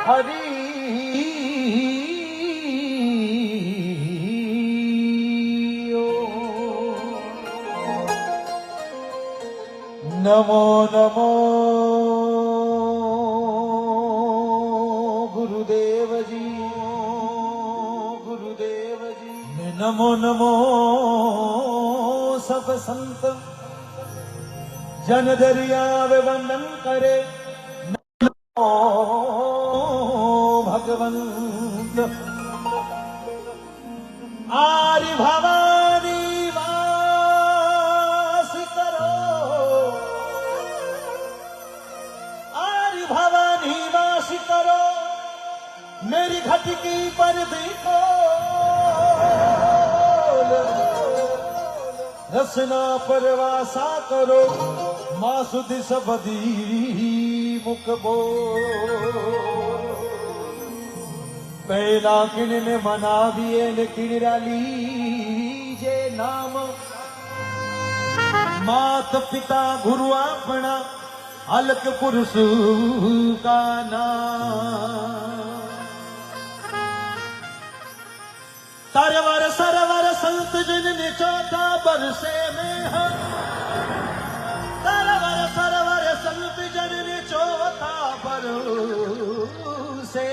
हरि नमो नमो गुरुदेव जी, गुरुदेव जी। नमो नमो सब संत जन दरिया वंदन करे। नमो भगवंत आर्य भवानी वास करो, आर्य भवानी वास करो, मेरी घटकी पर देखो रसना परवासा करो, मां सुधि सबदी मुख बोल। पहला किन ने मनाविए ने किणरा लीजे नाम, मात पिता गुरु अपना अलक पुरुष का नाम। सरवर संत जिन ने चौथा बरसे में हम, सरवर संत जन ने चौथा बरसे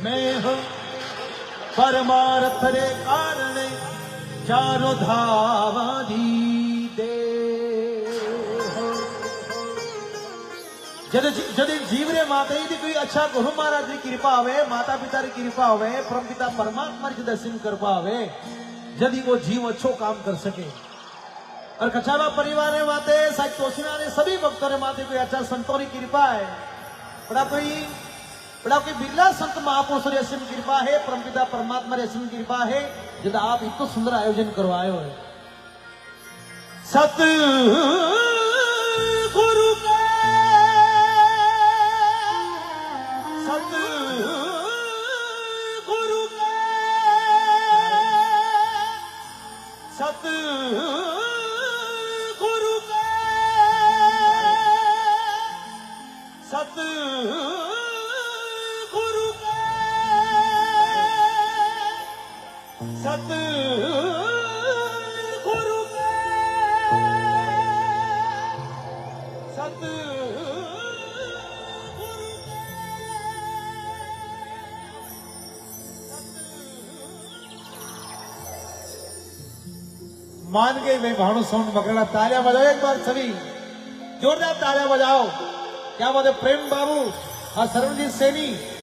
में हम, परमार्थ रे कारण चारो धावा दी दे। जदि जीव रे माता जी कोई अच्छा गुरु महाराज की कृपा आवे, माता पिता की कृपा आवे, परम पिता परमात्मा के दर्शन कर पावे, यदि वो जीव अच्छो काम कर सके। और कछावा परिवार ने माते साहिब तोशिना ने सभी भक्तों ने माते कोई अच्छा संतों की कृपा है, बड़ा कोई बिरला संत महापुरुष रे असीम कृपा है, परम पिता परमात्मा रे असीम कृपा है, जब आप इतना सुंदर आयोजन करवायो है। सत गुरु का सत गुरु का सत गुरु का सत गुरु का सत गुरु का सत मान गए मैं भाणु साउंड पकड़ा। तालियां बजाओ एक बार सभी, जोरदार तालियां बजाओ। क्या बात है प्रेम बाबू और सरवणजीत सैनी।